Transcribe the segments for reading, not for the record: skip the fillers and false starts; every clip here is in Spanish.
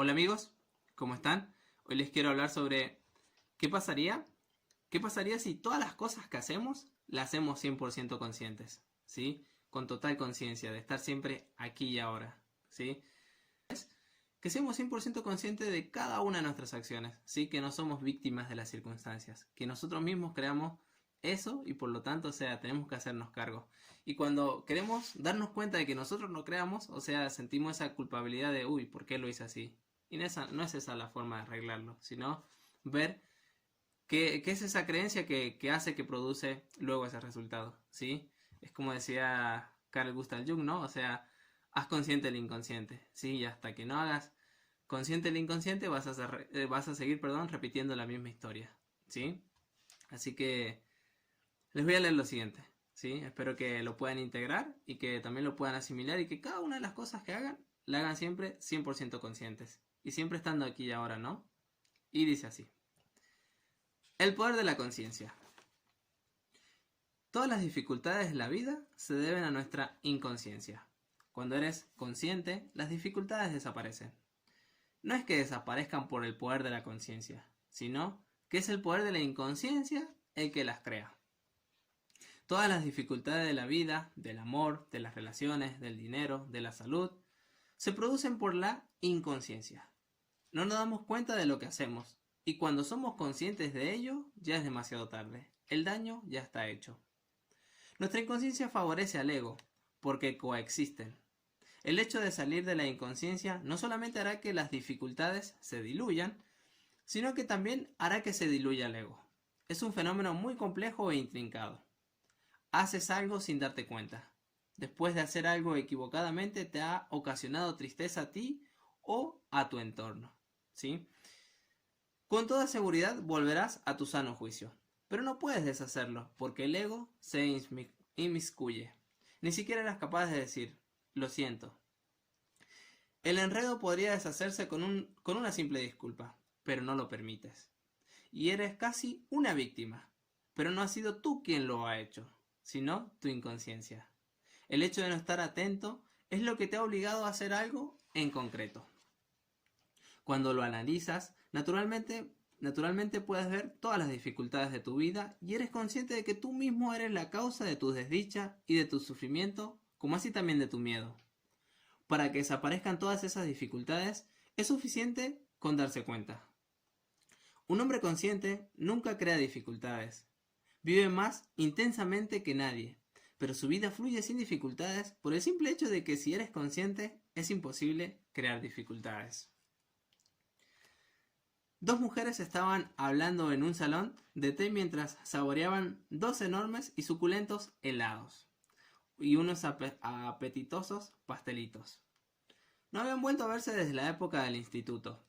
Hola amigos, ¿cómo están? Hoy les quiero hablar sobre qué pasaría, si todas las cosas que hacemos las hacemos 100% conscientes, ¿sí? Con total conciencia de estar siempre aquí y ahora, ¿sí? Que seamos 100% conscientes de cada una de nuestras acciones, ¿sí? Que no somos víctimas de las circunstancias, que nosotros mismos creamos eso y por lo tanto, o sea, tenemos que hacernos cargo. Y cuando queremos darnos cuenta de que nosotros no creamos, o sea, sentimos esa culpabilidad de, uy, ¿por qué lo hice así? Y no es esa la forma de arreglarlo, sino ver qué es esa creencia que hace que produce luego ese resultado, ¿sí? Es como decía Carl Gustav Jung, ¿no? O sea, haz consciente el inconsciente, ¿sí? Y hasta que no hagas consciente el inconsciente vas a seguir, repitiendo la misma historia, ¿sí? Así que les voy a leer lo siguiente, ¿sí? Espero que lo puedan integrar y que también lo puedan asimilar y que cada una de las cosas que hagan, la hagan siempre 100% conscientes. Y siempre estando aquí y ahora, ¿no? Y dice así. El poder de la conciencia. Todas las dificultades de la vida se deben a nuestra inconsciencia. Cuando eres consciente, las dificultades desaparecen. No es que desaparezcan por el poder de la conciencia, sino que es el poder de la inconsciencia el que las crea. Todas las dificultades de la vida, del amor, de las relaciones, del dinero, de la salud, se producen por la inconsciencia. No nos damos cuenta de lo que hacemos, y cuando somos conscientes de ello, ya es demasiado tarde. El daño ya está hecho. Nuestra inconsciencia favorece al ego, porque coexisten. El hecho de salir de la inconsciencia no solamente hará que las dificultades se diluyan, sino que también hará que se diluya el ego. Es un fenómeno muy complejo e intrincado. Haces algo sin darte cuenta. Después de hacer algo equivocadamente te ha ocasionado tristeza a ti o a tu entorno, ¿sí? Con toda seguridad volverás a tu sano juicio, pero no puedes deshacerlo porque el ego se inmiscuye. Ni siquiera eras capaz de decir, lo siento. El enredo podría deshacerse con una simple disculpa, pero no lo permites. Y eres casi una víctima, pero no has sido tú quien lo ha hecho, sino tu inconsciencia. El hecho de no estar atento es lo que te ha obligado a hacer algo en concreto. Cuando lo analizas, naturalmente puedes ver todas las dificultades de tu vida y eres consciente de que tú mismo eres la causa de tu desdicha y de tu sufrimiento, como así también de tu miedo. Para que desaparezcan todas esas dificultades, es suficiente con darse cuenta. Un hombre consciente nunca crea dificultades. Vive más intensamente que nadie, pero su vida fluye sin dificultades por el simple hecho de que si eres consciente es imposible crear dificultades. Dos mujeres estaban hablando en un salón de té mientras saboreaban dos enormes y suculentos helados y unos apetitosos pastelitos. No habían vuelto a verse desde la época del instituto,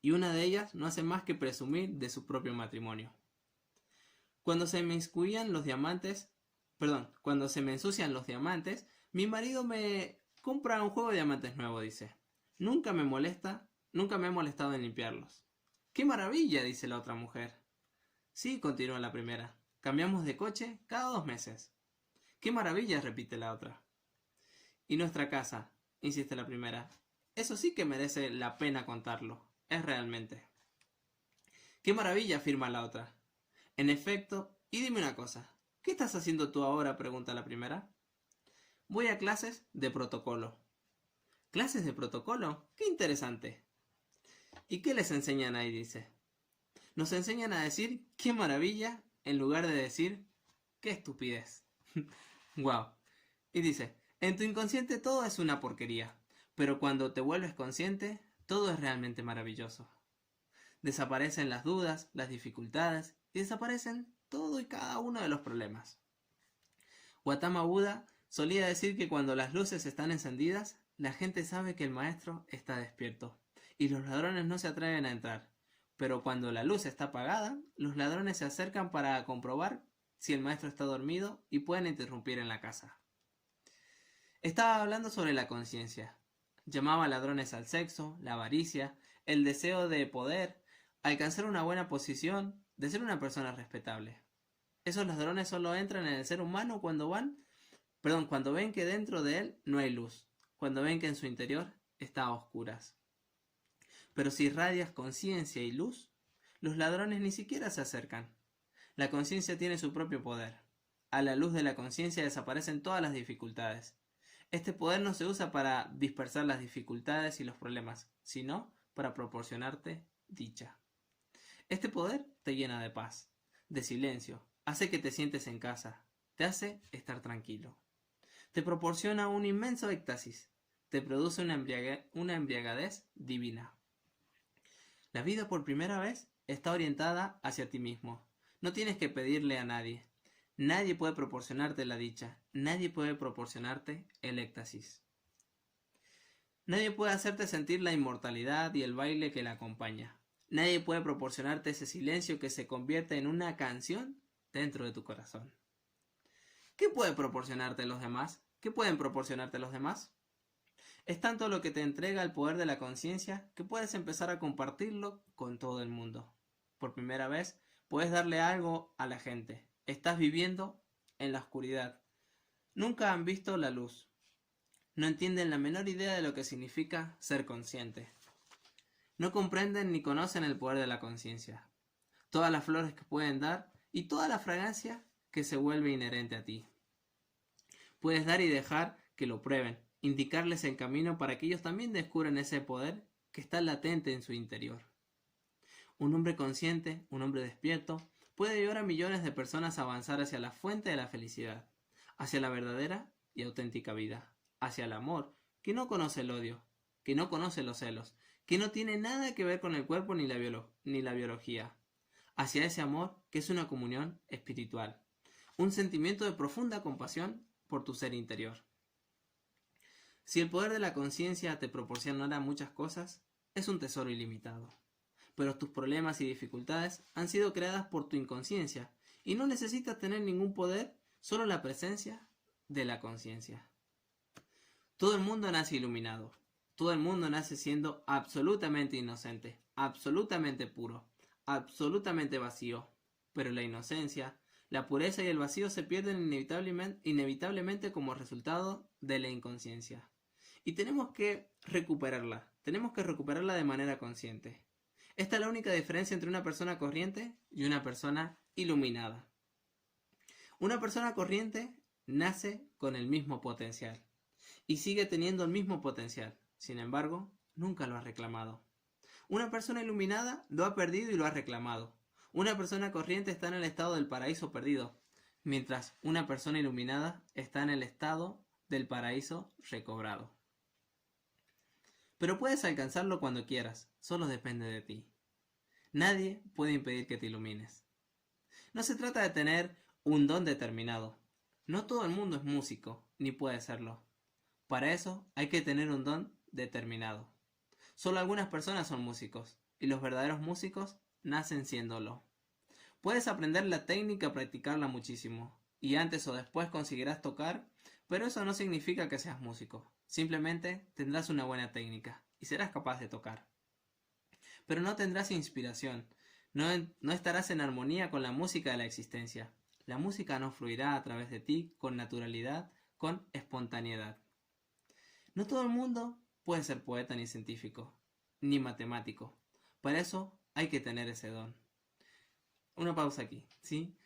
y una de ellas no hace más que presumir de su propio matrimonio. Cuando se me ensucian los diamantes, mi marido me compra un juego de diamantes nuevo, dice. Nunca me he molestado en limpiarlos. ¡Qué maravilla!, dice la otra mujer. Sí, continúa la primera. Cambiamos de coche cada 2 meses. ¡Qué maravilla!, repite la otra. Y nuestra casa, insiste la primera. Eso sí que merece la pena contarlo. Es realmente. ¡Qué maravilla!, afirma la otra. En efecto, y dime una cosa. ¿Qué estás haciendo tú ahora?, pregunta la primera. Voy a clases de protocolo. ¿Clases de protocolo? ¡Qué interesante! ¿Y qué les enseñan ahí?, dice. Nos enseñan a decir ¡qué maravilla! En lugar de decir ¡qué estupidez! ¡Wow! Y dice, en tu inconsciente todo es una porquería, pero cuando te vuelves consciente, todo es realmente maravilloso. Desaparecen las dudas, las dificultades, y desaparecen todo y cada uno de los problemas. Gautama Buda solía decir que cuando las luces están encendidas, la gente sabe que el maestro está despierto, y los ladrones no se atreven a entrar. Pero cuando la luz está apagada, los ladrones se acercan para comprobar si el maestro está dormido y pueden interrumpir en la casa. Estaba hablando sobre la conciencia. Llamaba ladrones al sexo, la avaricia, el deseo de poder, alcanzar una buena posición, de ser una persona respetable. Esos ladrones solo entran en el ser humano cuando ven que dentro de él no hay luz, cuando ven que en su interior está a oscuras. Pero si irradias conciencia y luz, los ladrones ni siquiera se acercan. La conciencia tiene su propio poder. A la luz de la conciencia desaparecen todas las dificultades. Este poder no se usa para dispersar las dificultades y los problemas, sino para proporcionarte dicha. Este poder te llena de paz, de silencio, hace que te sientes en casa, te hace estar tranquilo. Te proporciona un inmenso éxtasis, te produce una embriaguez divina. La vida por primera vez está orientada hacia ti mismo. No tienes que pedirle a nadie. Nadie puede proporcionarte la dicha. Nadie puede proporcionarte el éxtasis. Nadie puede hacerte sentir la inmortalidad y el baile que la acompaña. Nadie puede proporcionarte ese silencio que se convierte en una canción dentro de tu corazón. ¿Qué puede proporcionarte los demás? ¿Qué pueden proporcionarte los demás? Es tanto lo que te entrega el poder de la conciencia que puedes empezar a compartirlo con todo el mundo. Por primera vez, puedes darle algo a la gente. Estás viviendo en la oscuridad. Nunca han visto la luz. No entienden la menor idea de lo que significa ser consciente. No comprenden ni conocen el poder de la conciencia. Todas las flores que pueden dar y toda la fragancia que se vuelve inherente a ti. Puedes dar y dejar que lo prueben, indicarles el camino para que ellos también descubran ese poder que está latente en su interior. Un hombre consciente, un hombre despierto, puede ayudar a millones de personas a avanzar hacia la fuente de la felicidad, hacia la verdadera y auténtica vida, hacia el amor, que no conoce el odio, que no conoce los celos, que no tiene nada que ver con el cuerpo ni la biología, hacia ese amor que es una comunión espiritual, un sentimiento de profunda compasión por tu ser interior. Si el poder de la conciencia te proporcionara muchas cosas, es un tesoro ilimitado. Pero tus problemas y dificultades han sido creadas por tu inconsciencia y no necesitas tener ningún poder, solo la presencia de la conciencia. Todo el mundo nace iluminado. Todo el mundo nace siendo absolutamente inocente, absolutamente puro, absolutamente vacío. Pero la inocencia, la pureza y el vacío se pierden inevitablemente como resultado de la inconsciencia. Y tenemos que recuperarla de manera consciente. Esta es la única diferencia entre una persona corriente y una persona iluminada. Una persona corriente nace con el mismo potencial y sigue teniendo el mismo potencial. Sin embargo, nunca lo ha reclamado. Una persona iluminada lo ha perdido y lo ha reclamado. Una persona corriente está en el estado del paraíso perdido, mientras una persona iluminada está en el estado del paraíso recobrado. Pero puedes alcanzarlo cuando quieras, solo depende de ti. Nadie puede impedir que te ilumines. No se trata de tener un don determinado. No todo el mundo es músico, ni puede serlo. Para eso hay que tener un don determinado. Solo algunas personas son músicos, y los verdaderos músicos nacen siéndolo. Puedes aprender la técnica, practicarla muchísimo, y antes o después conseguirás tocar, pero eso no significa que seas músico. Simplemente tendrás una buena técnica y serás capaz de tocar. Pero no tendrás inspiración, no estarás en armonía con la música de la existencia. La música no fluirá a través de ti con naturalidad, con espontaneidad. No todo el mundo puede ser poeta ni científico, ni matemático. Para eso hay que tener ese don. Una pausa aquí, ¿sí?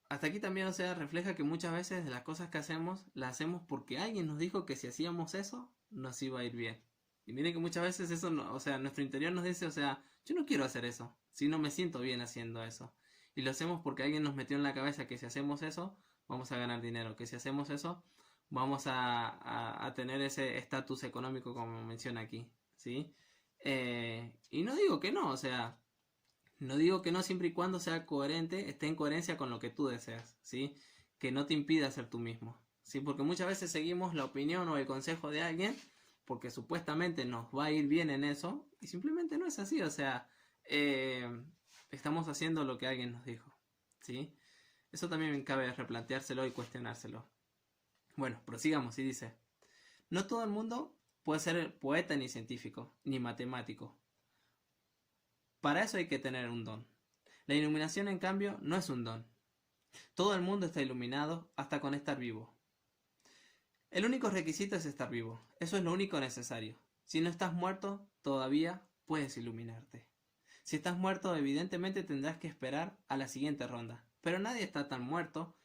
Hasta aquí también, refleja que muchas veces de las cosas que hacemos, las hacemos porque alguien nos dijo que si hacíamos eso, nos iba a ir bien. Y miren que muchas veces eso, nuestro interior nos dice, yo no quiero hacer eso, si no me siento bien haciendo eso. Y lo hacemos porque alguien nos metió en la cabeza que si hacemos eso, vamos a ganar dinero, que si hacemos eso, vamos a tener ese estatus económico como menciona aquí, ¿sí? Y no digo que no, no digo que no siempre y cuando sea coherente, esté en coherencia con lo que tú deseas, ¿sí? Que no te impida ser tú mismo, ¿sí? Porque muchas veces seguimos la opinión o el consejo de alguien porque supuestamente nos va a ir bien en eso y simplemente no es así, estamos haciendo lo que alguien nos dijo, ¿sí? Eso también cabe replanteárselo y cuestionárselo. Bueno, prosigamos y dice: no todo el mundo puede ser poeta ni científico, ni matemático. Para eso hay que tener un don. La iluminación, en cambio, no es un don. Todo el mundo está iluminado hasta con estar vivo. El único requisito es estar vivo. Eso es lo único necesario. Si no estás muerto, todavía puedes iluminarte. Si estás muerto, evidentemente tendrás que esperar a la siguiente ronda. Pero nadie está tan muerto.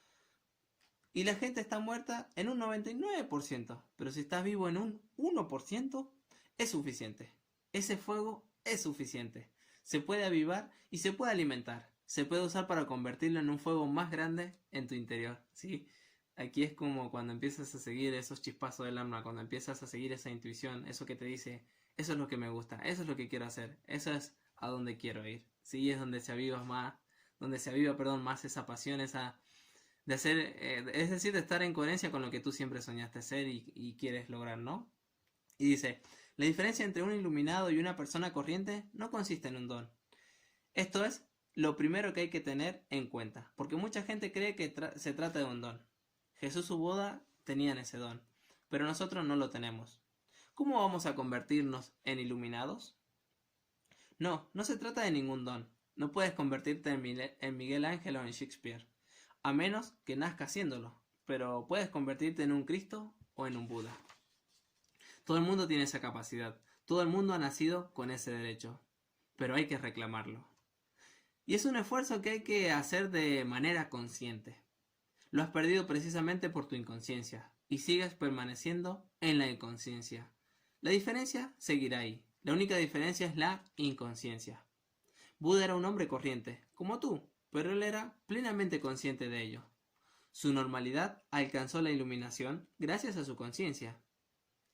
Y la gente está muerta en un 99%. Pero si estás vivo en un 1%, es suficiente. Ese fuego es suficiente. Se puede avivar y se puede alimentar. Se puede usar para convertirlo en un fuego más grande en tu interior, ¿sí? Aquí es como cuando empiezas a seguir esos chispazos del alma, cuando empiezas a seguir esa intuición, eso que te dice, eso es lo que me gusta, eso es lo que quiero hacer, eso es a donde quiero ir, ¿sí? Es donde se aviva más, más esa pasión, esa de hacer, es decir, de estar en coherencia con lo que tú siempre soñaste ser y quieres lograr, ¿no? Y dice, la diferencia entre un iluminado y una persona corriente no consiste en un don. Esto es lo primero que hay que tener en cuenta, porque mucha gente cree que se trata de un don. Jesús y Buda tenían ese don, pero nosotros no lo tenemos. ¿Cómo vamos a convertirnos en iluminados? No, no se trata de ningún don. No puedes convertirte en Miguel Ángel o en Shakespeare, a menos que nazcas haciéndolo, pero puedes convertirte en un Cristo o en un Buda. Todo el mundo tiene esa capacidad, todo el mundo ha nacido con ese derecho, pero hay que reclamarlo. Y es un esfuerzo que hay que hacer de manera consciente. Lo has perdido precisamente por tu inconsciencia y sigues permaneciendo en la inconsciencia. La diferencia seguirá ahí. La única diferencia es la inconsciencia. Buda era un hombre corriente, como tú, pero él era plenamente consciente de ello. Su normalidad alcanzó la iluminación gracias a su conciencia.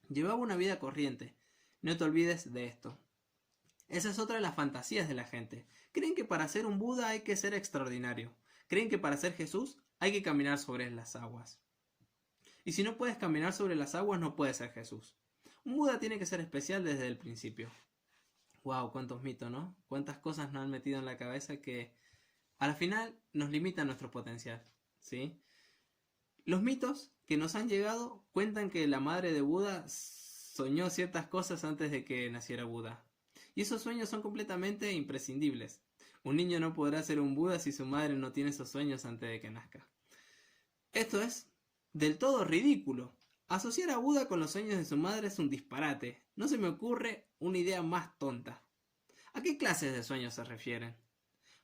Llevaba una vida corriente. No te olvides de esto. Esa es otra de las fantasías de la gente. Creen que para ser un Buda hay que ser extraordinario. Creen que para ser Jesús hay que caminar sobre las aguas. Y si no puedes caminar sobre las aguas, no puedes ser Jesús. Un Buda tiene que ser especial desde el principio. Wow, cuántos mitos, ¿no? Cuántas cosas nos han metido en la cabeza que al final nos limitan nuestro potencial, ¿sí? Los mitos que nos han llegado cuentan que la madre de Buda soñó ciertas cosas antes de que naciera Buda. Y esos sueños son completamente imprescindibles. Un niño no podrá ser un Buda si su madre no tiene esos sueños antes de que nazca. Esto es del todo ridículo. Asociar a Buda con los sueños de su madre es un disparate. No se me ocurre una idea más tonta. ¿A qué clases de sueños se refieren?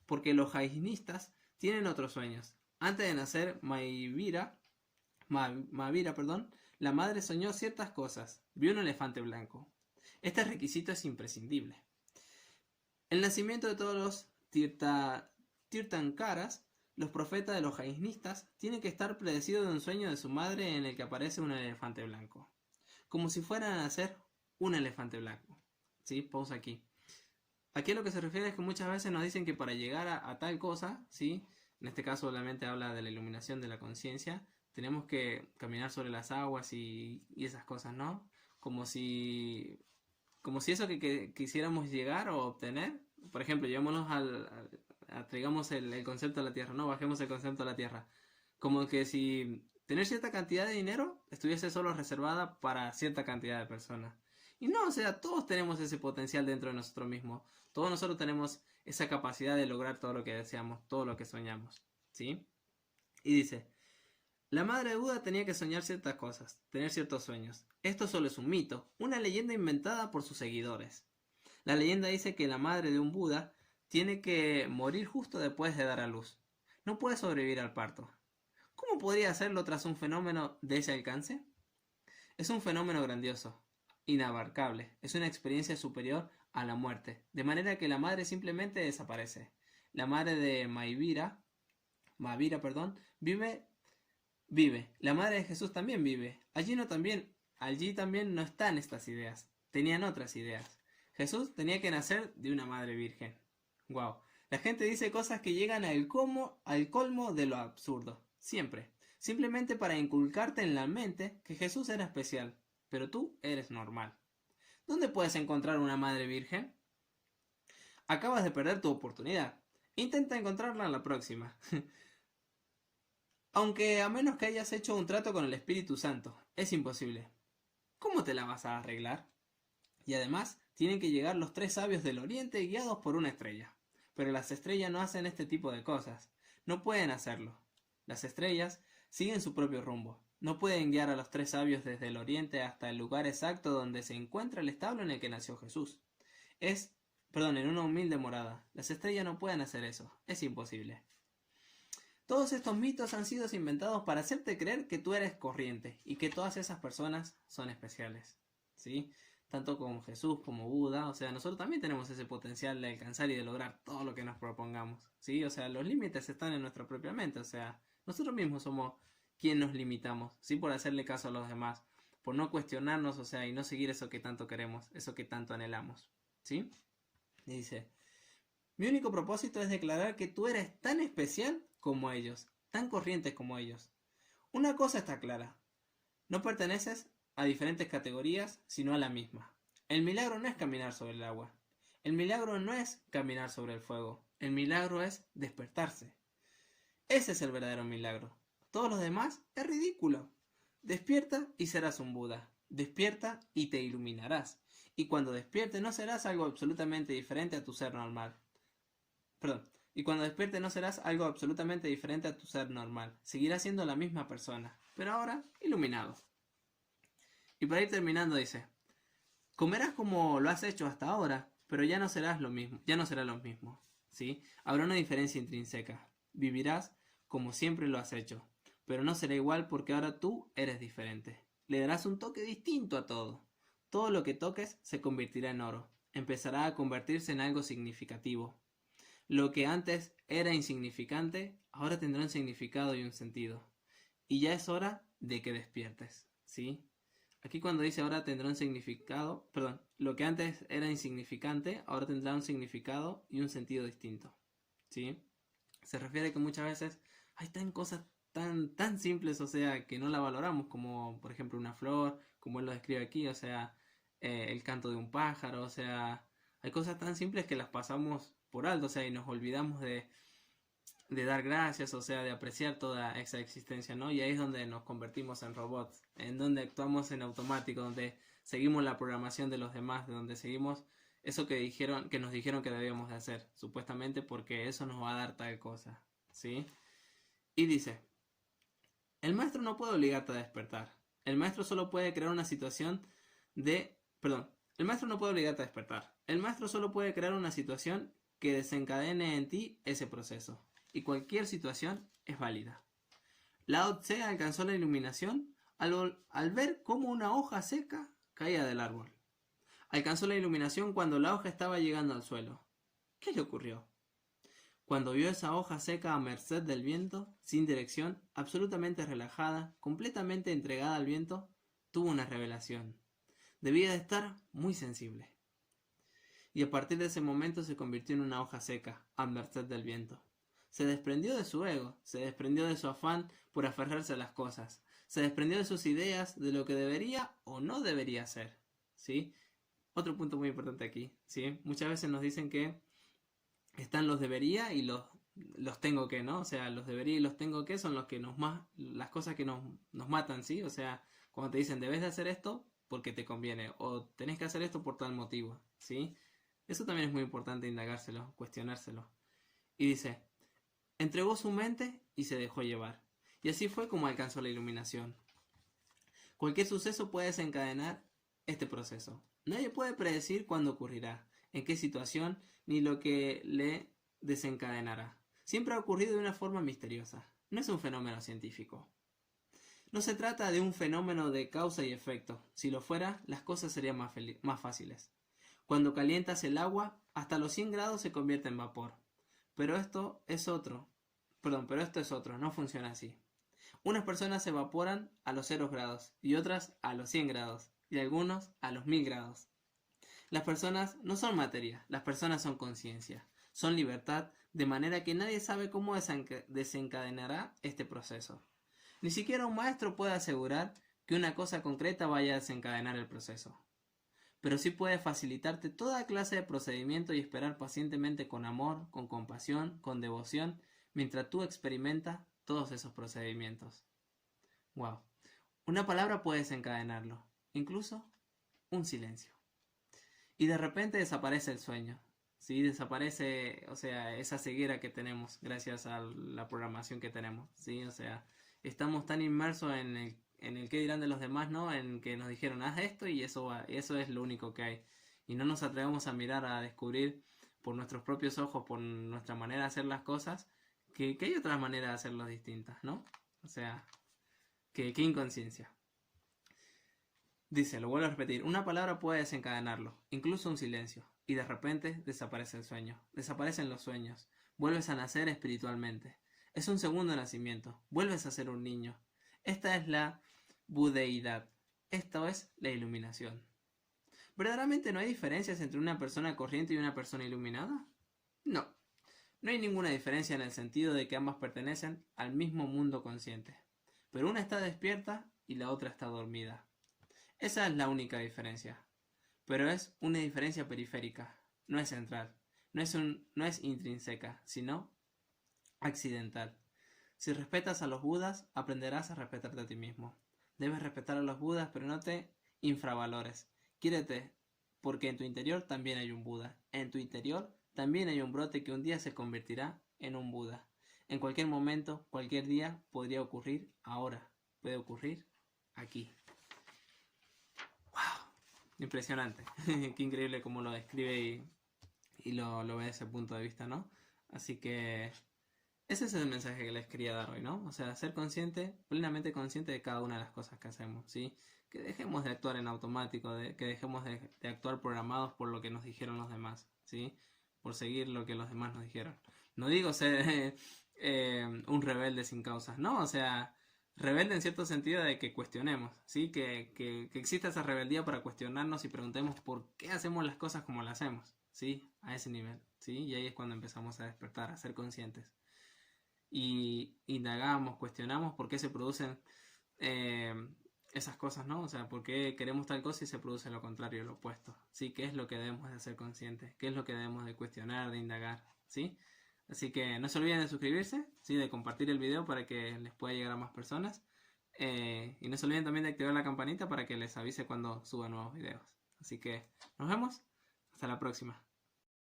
Porque los jainistas tienen otros sueños. Antes de nacer Mahavira, la madre soñó ciertas cosas. Vio un elefante blanco. Este requisito es imprescindible. El nacimiento de todos los Tirthankaras, los profetas de los jainistas, tiene que estar predecido de un sueño de su madre en el que aparece un elefante blanco. Como si fuera a nacer un elefante blanco. ¿Sí? Pausa aquí. Aquí a lo que se refiere es que muchas veces nos dicen que para llegar a tal cosa, ¿sí? En este caso solamente habla de la iluminación de la conciencia, tenemos que caminar sobre las aguas y esas cosas, ¿no? Como si eso que quisiéramos llegar o obtener, por ejemplo, llevémonos traigamos el concepto a la tierra, ¿no? Bajemos el concepto a la tierra. Como que si tener cierta cantidad de dinero estuviese solo reservada para cierta cantidad de personas. Y no, o sea, todos tenemos ese potencial dentro de nosotros mismos. Todos nosotros tenemos esa capacidad de lograr todo lo que deseamos, todo lo que soñamos, ¿sí? Y dice, la madre de Buda tenía que soñar ciertas cosas, tener ciertos sueños. Esto solo es un mito, una leyenda inventada por sus seguidores. La leyenda dice que la madre de un Buda tiene que morir justo después de dar a luz. No puede sobrevivir al parto. ¿Cómo podría hacerlo tras un fenómeno de ese alcance? Es un fenómeno grandioso, inabarcable, es una experiencia superior a la muerte, de manera que la madre simplemente desaparece. La madre de Mahavira, vive. La madre de Jesús también vive. Allí también no están estas ideas. Tenían otras ideas. Jesús tenía que nacer de una madre virgen. Wow. La gente dice cosas que llegan al colmo de lo absurdo. Siempre. Simplemente para inculcarte en la mente que Jesús era especial, pero tú eres normal. ¿Dónde puedes encontrar una madre virgen? Acabas de perder tu oportunidad. Intenta encontrarla en la próxima. Aunque a menos que hayas hecho un trato con el Espíritu Santo, es imposible. ¿Cómo te la vas a arreglar? Y además, tienen que llegar los 3 sabios del Oriente guiados por una estrella. Pero las estrellas no hacen este tipo de cosas. No pueden hacerlo. Las estrellas siguen su propio rumbo. No pueden guiar a los 3 sabios desde el Oriente hasta el lugar exacto donde se encuentra el establo en el que nació Jesús. en una humilde morada. Las estrellas no pueden hacer eso, es imposible. Todos estos mitos han sido inventados para hacerte creer que tú eres corriente y que todas esas personas son especiales, ¿sí? Tanto como Jesús como Buda, o sea, nosotros también tenemos ese potencial de alcanzar y de lograr todo lo que nos propongamos, ¿sí? O sea, los límites están en nuestra propia mente, o sea, nosotros mismos somos quien nos limitamos, ¿sí? Por hacerle caso a los demás, por no cuestionarnos, o sea, y no seguir eso que tanto queremos, eso que tanto anhelamos, ¿sí? Y dice, mi único propósito es declarar que tú eres tan especial como ellos, tan corrientes como ellos. Una cosa está clara, no perteneces a diferentes categorías, sino a la misma. El milagro no es caminar sobre el agua. El milagro no es caminar sobre el fuego. El milagro es despertarse. Ese es el verdadero milagro. Todos los demás es ridículo. Despierta y serás un Buda. Despierta y te iluminarás. Y cuando despiertes no serás algo absolutamente diferente a tu ser normal. Y cuando despierte no serás algo absolutamente diferente a tu ser normal. Seguirás siendo la misma persona, pero ahora iluminado. Y para ir terminando dice, comerás como lo has hecho hasta ahora, pero ya no serás lo mismo, ya no será lo mismo, ¿sí? Habrá una diferencia intrínseca. Vivirás como siempre lo has hecho, pero no será igual porque ahora tú eres diferente. Le darás un toque distinto a todo. Todo lo que toques se convertirá en oro. Empezará a convertirse en algo significativo. Lo que antes era insignificante, ahora tendrá un significado y un sentido. Y ya es hora de que despiertes, ¿sí? Aquí cuando dice ahora tendrá un significado, lo que antes era insignificante, ahora tendrá un significado y un sentido distinto, ¿sí? Se refiere a que muchas veces hay cosas tan simples, o sea, que no la valoramos, como por ejemplo una flor, como él lo describe aquí, o sea, el canto de un pájaro, o sea, hay cosas tan simples que las pasamos por alto, o sea, y nos olvidamos de dar gracias, o sea, de apreciar toda esa existencia, ¿no? Y ahí es donde nos convertimos en robots, en donde actuamos en automático, donde seguimos la programación de los demás, de donde seguimos eso que nos dijeron que debíamos de hacer, supuestamente porque eso nos va a dar tal cosa, ¿sí? Y dice, el maestro no puede obligarte a despertar. El maestro solo puede crear una situación el maestro no puede obligarte a despertar. El maestro solo puede crear una situación que desencadene en ti ese proceso. Y cualquier situación es válida. Lao Tse alcanzó la iluminación al ver cómo una hoja seca caía del árbol. Alcanzó la iluminación cuando la hoja estaba llegando al suelo. ¿Qué le ocurrió? Cuando vio esa hoja seca a merced del viento, sin dirección, absolutamente relajada, completamente entregada al viento, tuvo una revelación. Debía de estar muy sensible. Y a partir de ese momento se convirtió en una hoja seca, a merced del viento. Se desprendió de su ego, se desprendió de su afán por aferrarse a las cosas, se desprendió de sus ideas de lo que debería o no debería ser, ¿sí? Otro punto muy importante aquí, ¿sí? Muchas veces nos dicen que están los debería y los tengo que, ¿no? O sea, los debería y los tengo que son las cosas que nos matan, ¿sí? O sea, cuando te dicen debes de hacer esto porque te conviene o tenés que hacer esto por tal motivo, ¿sí? Eso también es muy importante indagárselo, cuestionárselo. Y dice, entregó su mente y se dejó llevar. Y así fue como alcanzó la iluminación. Cualquier suceso puede desencadenar este proceso. Nadie puede predecir cuándo ocurrirá, en qué situación, ni lo que le desencadenará. Siempre ha ocurrido de una forma misteriosa. No es un fenómeno científico. No se trata de un fenómeno de causa y efecto. Si lo fuera, las cosas serían más fáciles. Cuando calientas el agua, hasta los 100 grados se convierte en vapor. Pero esto es otro. No funciona así. Unas personas se evaporan a los 0 grados y otras a los 100 grados y algunos a los 1000 grados. Las personas no son materia, las personas son conciencia, son libertad, de manera que nadie sabe cómo desencadenará este proceso. Ni siquiera un maestro puede asegurar que una cosa concreta vaya a desencadenar el proceso. Pero sí puede facilitarte toda clase de procedimiento y esperar pacientemente con amor, con compasión, con devoción, mientras tú experimentas todos esos procedimientos. Wow. Una palabra puede desencadenarlo, incluso un silencio. Y de repente desaparece el sueño. ¿Sí? Desaparece, o sea, esa ceguera que tenemos gracias a la programación que tenemos. ¿Sí? O sea, estamos tan inmersos en el qué dirán de los demás, ¿no? En que nos dijeron, haz esto y eso es lo único que hay. y no nos atrevemos a mirar, a descubrir por nuestros propios ojos, por nuestra manera de hacer las cosas, que hay otras maneras de hacerlas distintas, ¿no? O sea, qué inconsciencia. Dice, lo vuelvo a repetir, una palabra puede desencadenarlo, incluso un silencio, y de repente desaparece el sueño, desaparecen los sueños, vuelves a nacer espiritualmente. Es un segundo nacimiento, vuelves a ser un niño. Esta es la budeidad, esto es la iluminación. ¿Verdaderamente no hay diferencias entre una persona corriente y una persona iluminada? No, no hay ninguna diferencia en el sentido de que ambas pertenecen al mismo mundo consciente, pero una está despierta y la otra está dormida. Esa es la única diferencia, pero es una diferencia periférica, no es central, no es intrínseca, sino accidental. Si respetas a los Budas, aprenderás a respetarte a ti mismo. Debes respetar a los Budas, pero no te infravalores. Quiérete, porque en tu interior también hay un Buda. En tu interior también hay un brote que un día se convertirá en un Buda. En cualquier momento, cualquier día, podría ocurrir ahora. Puede ocurrir aquí. ¡Wow! Impresionante. Qué increíble cómo lo describe y lo ve desde ese punto de vista, ¿no? Así que ese es el mensaje que les quería dar hoy, ¿no? O sea, ser consciente, plenamente consciente de cada una de las cosas que hacemos, ¿sí? Que dejemos de actuar en automático, que dejemos de actuar programados por lo que nos dijeron los demás, ¿sí? Por seguir lo que los demás nos dijeron. No digo ser un rebelde sin causas, ¿no? O sea, rebelde en cierto sentido de que cuestionemos, ¿sí? Que exista esa rebeldía para cuestionarnos y preguntemos por qué hacemos las cosas como las hacemos, ¿sí? A ese nivel, ¿sí? Y ahí es cuando empezamos a despertar, a ser conscientes. Y indagamos, cuestionamos por qué se producen esas cosas, ¿no? O sea, por qué queremos tal cosa y se produce lo contrario, lo opuesto, ¿sí? ¿Qué es lo que debemos de ser conscientes? ¿Qué es lo que debemos de cuestionar, de indagar, ¿sí? Así que no se olviden de suscribirse, ¿sí? De compartir el video para que les pueda llegar a más personas. Y no se olviden también de activar la campanita para que les avise cuando suba nuevos videos. Así que nos vemos, hasta la próxima.